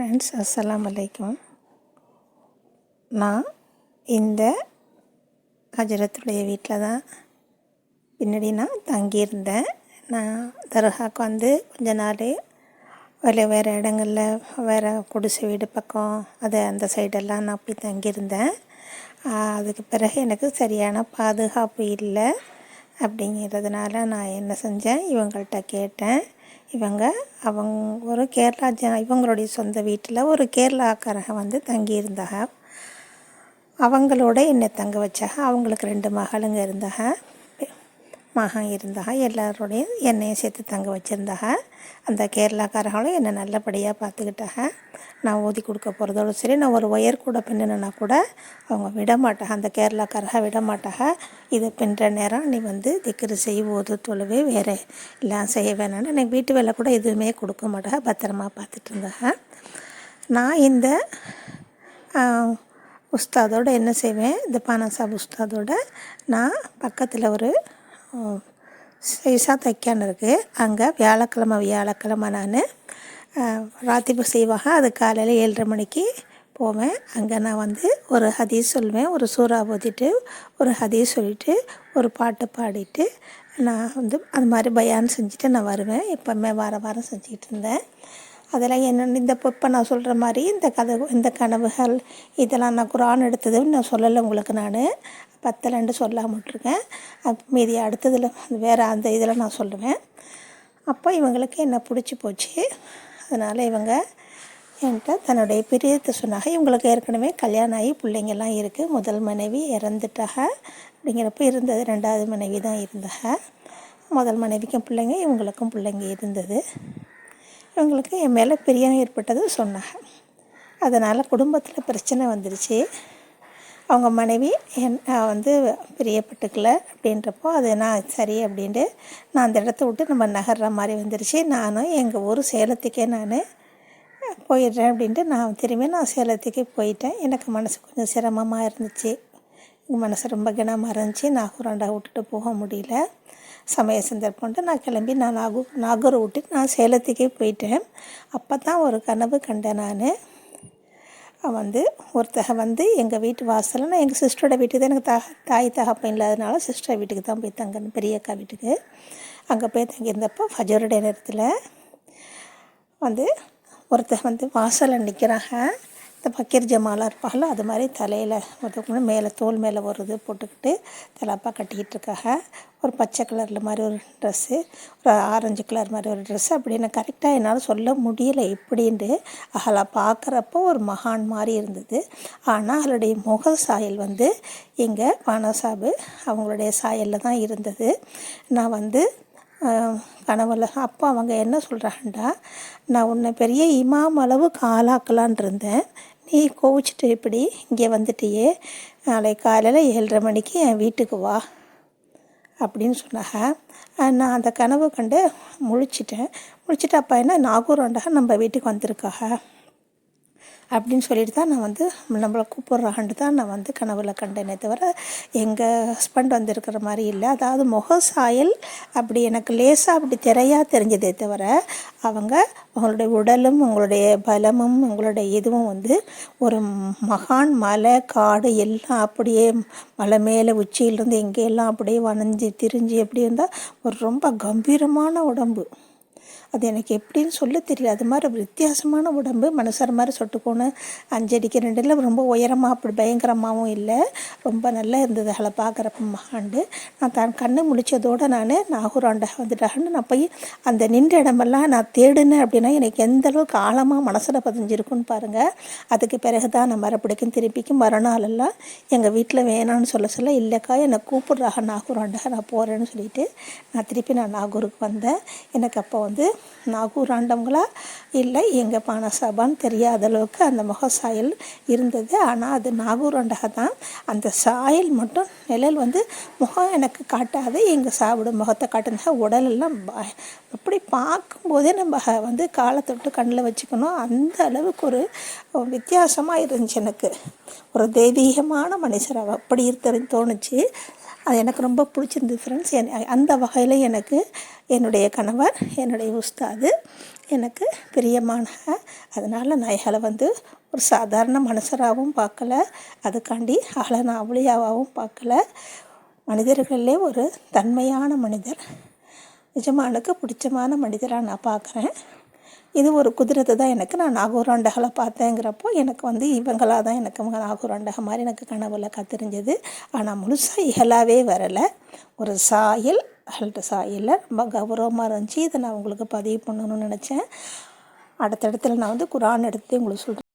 Friends, அஸ்ஸலாமு அலைக்கும். நான் இந்த ஹஜரத்துடைய வீட்டில் தான் பின்னாடி நான் தங்கியிருந்தேன். நான் தர்காவுக்கு வந்து கொஞ்ச நாள் வேறு இடங்களில் வேறு குடிசை வீடு பக்கம் அந்த சைடெல்லாம் நான் போய் தங்கியிருந்தேன். அதுக்கு பிறகு எனக்கு சரியான பாதுகாப்பு இல்லை. அப்படிங்கிறதுனால நான் என்ன செஞ்சேன், இவங்கள்ட்ட கேட்டேன். அவங்க ஒரு இவங்களுடைய சொந்த வீட்டில் ஒரு கேரளாக்காரங்க வந்து தங்கியிருந்தாங்க. அவங்களோட என்னை தங்க வச்சாங்க. அவங்களுக்கு 2 மகளுங்க இருந்தாங்க, மகன் இருந்தாங்க. எல்லாரோடையும் என்னையும் சேர்த்து தங்க வச்சுருந்தாங்க. அந்த கேரளாக்காரங்களும் என்னை நல்லபடியாக பார்த்துக்கிட்டாங்க. நான் ஊதி கொடுக்க போகிறதோடு சரி, நான் ஒரு ஒயர் கூட பின்னுனா கூட அவங்க விட மாட்டாங்க. அந்த கேரளாக்காரங்க விட மாட்டாங்க. இதை பின்னுற நேரம் நீ வந்து திக்ரு செய், ஓது, தொழுவு, வேறு எல்லாம் செய்ய வேணான்னு எனக்கு வீட்டு வேலை கூட எதுவுமே கொடுக்க மாட்டாங்க. பத்திரமா பார்த்துட்டு இருந்தாங்க. நான் இந்த உஸ்தாதோடு என்ன செய்வேன், இந்த பானாசாப் உஸ்தாதோடு நான் பக்கத்தில் ஒரு சைஸா தைக்கான்னு இருக்குது. அங்கே வியாழக்கிழமை நான் ராத்திபு செய்வாங்க. அது காலையில் 7:30 மணிக்கு போவேன். அங்கே நான் வந்து ஒரு ஹதீஸ் சொல்வேன், ஒரு சூறா ஓதிட்டு ஒரு ஹதீஸ் சொல்லிவிட்டு ஒரு பாட்டு பாடிட்டு நான் வந்து அது மாதிரி பயான் செஞ்சுட்டு நான் வருவேன். எப்போவுமே வாரம் செஞ்சுக்கிட்டு இருந்தேன். அதெல்லாம் என்னென்னு இப்போ நான் சொல்கிற மாதிரி இந்த கனவுகள் இதெல்லாம் நான் குரான் எடுத்ததுன்னு நான் சொல்லலை உங்களுக்கு. நான் 10 சொல்லாமல் விட்டுருக்கேன். மீதி அடுத்ததில் வேறு அந்த இதில் நான் சொல்லுவேன். அப்போ இவங்களுக்கு என்ன பிடிச்சி போச்சு. அதனால் இவங்க என்கிட்ட தன்னுடைய பிரியத்தை சொன்னாங்க. இவங்களுக்கு ஏற்கனவே கல்யாணம் ஆகி பிள்ளைங்கள்லாம் இருக்குது. முதல் மனைவி இறந்துட்டாக. அப்படிங்கிறப்ப இருந்தது 2வது மனைவி தான் இருந்தாங்க. முதல் மனைவிக்கும் பிள்ளைங்க, இவங்களுக்கும் பிள்ளைங்க இருந்தது. இவங்களுக்கு என் மேலே பிரியம் ஏற்பட்டது சொன்னாங்க. அதனால் குடும்பத்தில் பிரச்சனை வந்துருச்சு. அவங்க மனைவி வந்து பிரியப்பட்டுக்கல. அப்படின்றப்போ அது நான் சரி அப்படின்ட்டு நான் அந்த இடத்த விட்டு நம்ம நகர்ற மாதிரி வந்துருச்சு. நானும் எங்கள் ஊர் சேலத்துக்கே நான் போயிடுறேன் அப்படின்ட்டு நான் சேலத்துக்கே போயிட்டேன். எனக்கு மனசு கொஞ்சம் சிரமமாக இருந்துச்சு. மனசு ரொம்ப கனமாக இருந்துச்சு. நாகூராண்டா விட்டுட்டு போக முடியல. சமய சந்தர்ப்பம்ட்டு நான் கிளம்பி நாகூரை விட்டு நான் சேலத்துக்கே போயிட்டேன். அப்போ தான் ஒரு கனவு கண்டேன். நான் வந்து ஒருத்தக வந்து எங்கள் வீட்டு வாசலில், நான் எங்கள் சிஸ்டரோட வீட்டுக்கு தான், எனக்கு தாய் தகப்பன் இல்லாதனால சிஸ்டர் வீட்டுக்கு தான் போய் தங்கணும், பெரியக்கா வீட்டுக்கு. அங்கே போய் தங்கியிருந்தப்போ ஃபஜருடைய நேரத்தில் வந்து ஒருத்தர் வந்து வாசலில் நிற்கிறாங்க. இந்த பக்கீர் ஜமாலாக இருப்பாங்களோ அது மாதிரி தலையில் ஒருத்தவங்க மேலே தோல் மேலே ஒரு இது போட்டுக்கிட்டு தலப்பா கட்டிக்கிட்டு இருக்காங்க. ஒரு பச்சை கலரில் மாதிரி ஒரு ட்ரெஸ்ஸு, ஒரு ஆரஞ்சு கலர் மாதிரி ஒரு ட்ரெஸ்ஸு. அப்படின்னு கரெக்டாக என்னால் சொல்ல முடியலை எப்படின்ட்டு. அவளை பார்க்குறப்போ ஒரு மகான் மாதிரி இருந்தது. ஆனால் அவளுடைய முக சாயல் வந்து எங்கள் பானாசாபு அவங்களுடைய சாயலில் தான் இருந்தது. நான் வந்து கனவுல அப்போ அவங்க என்ன சொல்கிறாங்கண்டா, நான் உன்னை பெரிய இமாம் அளவுக்கு ஆளாக்கலான் இருந்தேன், நீ கோவிச்சிட்டு இப்படி இங்கே வந்துட்டியே, நாளை காலையில் 7:30 மணிக்கு என் வீட்டுக்கு வா அப்படின்னு சொன்னாங்க. நான் அந்த கனவு கண்டு முழிச்சிட்டு அப்போ என்ன நாகூராண்டாக நம்ம வீட்டுக்கு வந்திருக்காக அப்படின்னு சொல்லிட்டு தான் நான் வந்து நம்மளை கூப்பிட்றாகன்ட்டு தான் நான் வந்து கனவுல கண்டேனே தவிர எங்கள் ஹஸ்பண்ட் வந்திருக்கிற மாதிரி இல்லை. அதாவது முக சாயல் அப்படி எனக்கு லேசாக அப்படி தெரிஞ்சதே தவிர அவங்களுடைய உடலும் உங்களுடைய பலமும் உங்களுடைய இதுவும் வந்து ஒரு மகான் மலை காடு எல்லாம் அப்படியே மலை மேலே உச்சியிலிருந்து எங்கேயெல்லாம் அப்படியே வளைஞ்சி திரிஞ்சு எப்படி இருந்தால் ஒரு ரொம்ப கம்பீரமான உடம்பு. அது எனக்கு எப்படின்னு சொல்ல தெரியல. அது மாதிரி வித்தியாசமான உடம்பு. மனுஷர் மாதிரி சொட்டுக்கோணும், 5 அடிக்கு 2 இல்லை, ரொம்ப உயரமாக அப்படி பயங்கரமாகவும் இல்லை, ரொம்ப நல்லா இருந்தது. அவளை பார்க்குறப்ப மகாண்டு நான் தான் கண்ணு முழிச்சதோடு நான் நாகூராண்டா வந்துட்டாகன்னு நான் போய் அந்த நின்ற இடமெல்லாம் நான் தேடினேன். அப்படின்னா எனக்கு எந்த அளவுக்கு ஆழமாக மனசில் பதிஞ்சிருக்குன்னு பாருங்கள். அதுக்கு பிறகு தான் நான் மறுபடிக்கும் திருப்பிக்கும் மறுநாளெல்லாம் எங்கள் வீட்டில் வேணான்னு சொல்ல இல்லைக்கா என்னை கூப்பிட்றாக நாகூராண்டா, நான் போகிறேன்னு சொல்லிவிட்டு நான் திருப்பி நாகூருக்கு வந்தேன். எனக்கு அப்போ வந்து நாகூர் ஆண்டவங்களா இல்லை எங்கள் பானாசாபான்னு தெரியாத அளவுக்கு அந்த முக சாயல் இருந்தது. ஆனால் அது நாகூர் ஆண்டக தான். அந்த சாயல் மட்டும் நிழல் வந்து முகம் எனக்கு காட்டாது, எங்கள் சாப்பிட முகத்தை காட்டுங்க. உடலெல்லாம் அப்படி பார்க்கும்போதே நம்ம வந்து காலை தொட்டு கண்ணில் வச்சுக்கணும். அந்த அளவுக்கு ஒரு வித்தியாசமாக இருந்துச்சு. எனக்கு ஒரு தெய்வீகமான மனுஷர் அப்படி தோணுச்சு. அது எனக்கு ரொம்ப பிடிச்சிருந்தது ஃப்ரெண்ட்ஸ். அந்த வகையில் எனக்கு என்னுடைய கணவர், என்னுடைய உஸ்தாது, எனக்கு பிரியமான. அதனால் நான் இயாளை ஒரு சாதாரண மனுஷராகவும் பார்க்கல, அதுக்காண்டி ஆளை நான் அவுளியாவாகவும் பார்க்கல. மனிதர்களே ஒரு தன்மையான மனிதர், நிஜமானுக்கு பிடிச்சமான மனிதராக நான் பார்க்குறேன். இது ஒரு குதிரத்தை தான் எனக்கு நான் நாகூராண்டகளை பார்த்தேங்கிறப்போ எனக்கு இவங்களாக தான் எனக்கு நாகூராண்டக மாதிரி எனக்கு கனவுல கத்திரிஞ்சது. ஆனால் முழுசாக இகலாவே வரலை. ஒரு சாயல் சாயலில் ரொம்ப கௌரவமாக இருந்துச்சு. இதை நான் உங்களுக்கு பதிவு பண்ணணும்னு நினச்சேன். அடுத்த இடத்துல நான் குரான் எடுத்து உங்களுக்கு சொல்கிறேன்.